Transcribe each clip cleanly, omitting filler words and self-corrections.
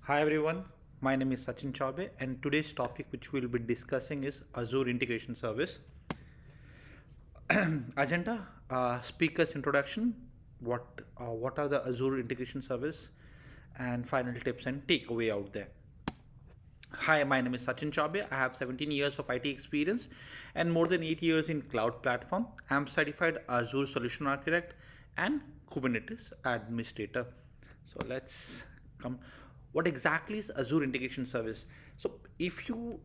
Hi everyone, my name is Sachin Choube and today's topic which we'll be discussing is Azure Integration Service. Agenda, speaker's introduction, what are the Azure Integration Service and final tips and takeaway out there. Hi, my name is Sachin Choube. I have 17 years of IT experience and more than 8 years in cloud platform. I'm certified Azure Solution Architect and Kubernetes Administrator. So let's come. What exactly is Azure Integration Service? So if you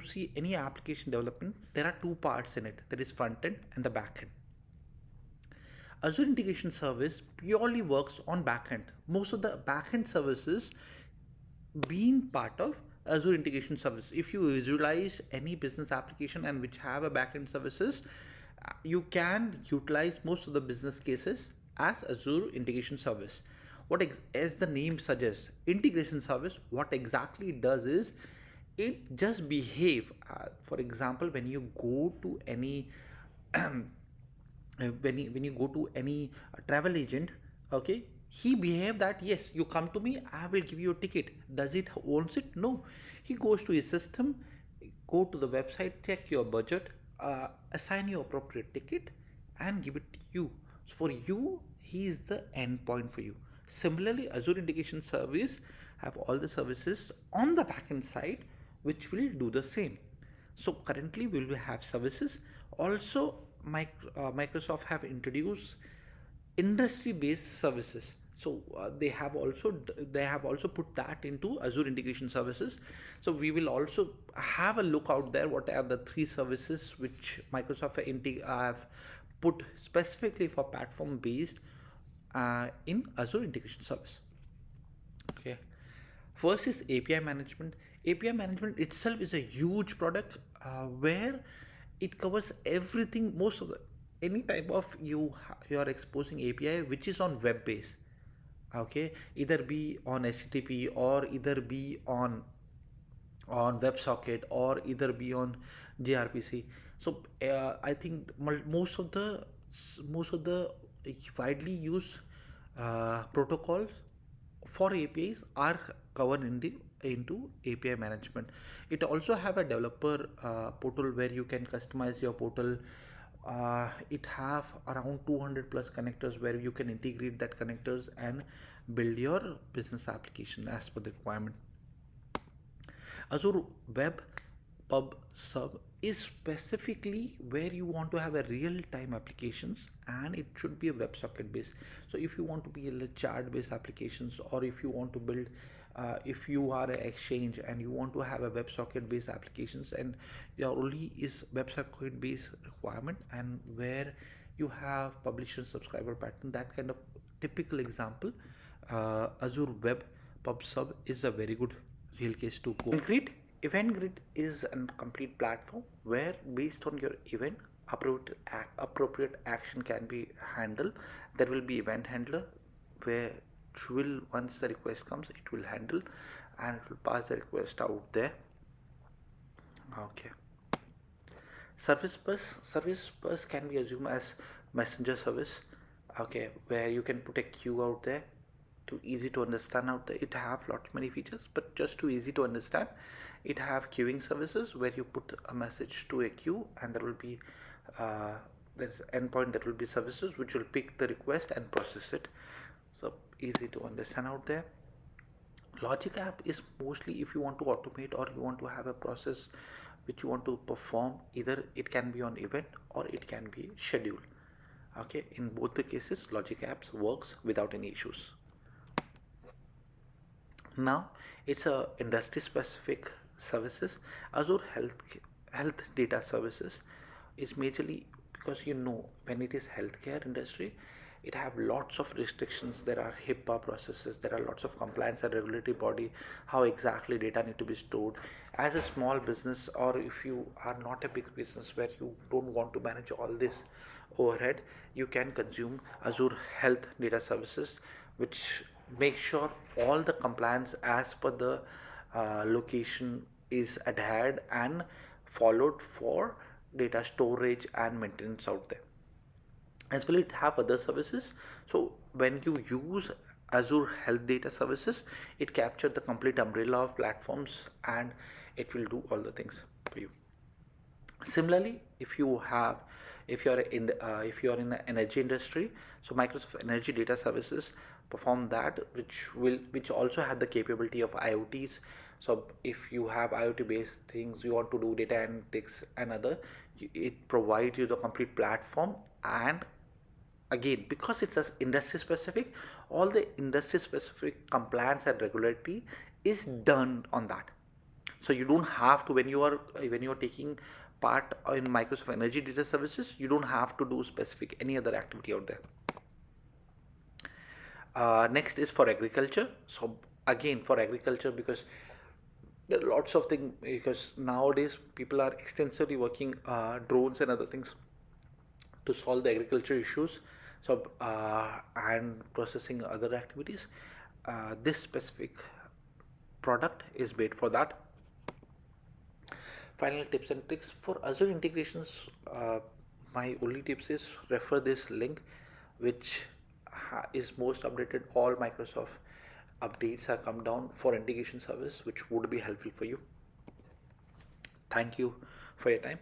see any application development, there are two parts in it. There is front end and the back end. Azure Integration Service purely works on backend. Most of the backend services being part of Azure Integration Service. If you visualize any business application and which have a backend services, you can utilize most of the business cases as Azure Integration Service. As the name suggests, integration service, what exactly it does is it just behave. For example, when you go to any when you go to any travel agent, okay, he behave that yes, you come to me, I will give you a ticket. Does it owns it? No, he goes to his system, go to the website, check your budget, assign you appropriate ticket and give it to you. For you, he is the endpoint for you. Similarly, Azure Integration Service have all the services on the backend side which will do the same. So currently we will have services. Also, Microsoft have introduced industry-based services. So they have also put that into Azure Integration Services. So we will also have a look out there. What are the three services which Microsoft have put specifically for platform-based in Azure Integration Service? Okay. First is API management. API management itself is a huge product where it covers everything. Most of the any type of you are exposing API which is on web base. Okay, either be on HTTP or either be on WebSocket or either be on gRPC. So I think most of the widely used protocols for APIs are covered into API management. It also have a developer portal where you can customize your portal. It have around 200 plus connectors where you can integrate that connectors and build your business application as per the requirement. Azure Web PubSub is specifically where you want to have a real-time applications and it should be a WebSocket based. So if you want to be a chat based applications, or if you want to build if you are an exchange and you want to have a WebSocket based applications and your only is WebSocket based requirement, and where you have publisher subscriber pattern, that kind of typical example, Azure Web PubSub is a very good real case to go. Event Grid is a complete platform where based on your event, appropriate action can be handled. There will be event handler where it will, once the request comes, it will handle and it will pass the request out there. Okay. Service bus can be assumed as messenger service. Okay, where you can put a queue out there to easy to understand out there. It have lot many features, but just too easy to understand. It have queuing services where you put a message to a queue and there will be there's endpoint that will be services which will pick the request and process it. So easy to understand out there. Logic app is mostly if you want to automate or you want to have a process which you want to perform, either it can be on event or it can be scheduled. Okay, in both the cases Logic apps works without any issues. Now it's a industry specific services. Azure health data services is majorly because when it is healthcare industry, it have lots of restrictions. There are HIPAA processes, there are lots of compliance and regulatory body, how exactly data need to be stored. As a small business, or if you are not a big business where you don't want to manage all this overhead, you can consume Azure health data services, which make sure all the compliance as per the location is adhered and followed for data storage and maintenance out there. As well, it have other services. So when you use Azure Health Data Services. It captures the complete umbrella of platforms and it will do all the things for you. Similarly, if you are in the energy industry, so Microsoft Energy Data Services perform that, which also had the capability of IoTs. So if you have IoT based things, you want to do data analytics and other, it provides you the complete platform. And again, because it's as industry specific, all the industry specific compliance and regularity is done on that. So you don't have to, when you are taking part in Microsoft Energy Data Services, you don't have to do specific any other activity out there. Next is for agriculture. So again, for agriculture, because there are lots of things, because nowadays people are extensively working drones and other things to solve the agriculture issues, so and processing other activities. This specific product is made for that. Final tips and tricks for Azure integrations. My only tips is refer this link, which is most updated. All Microsoft updates have come down for integration service, which would be helpful for you. Thank you for your time.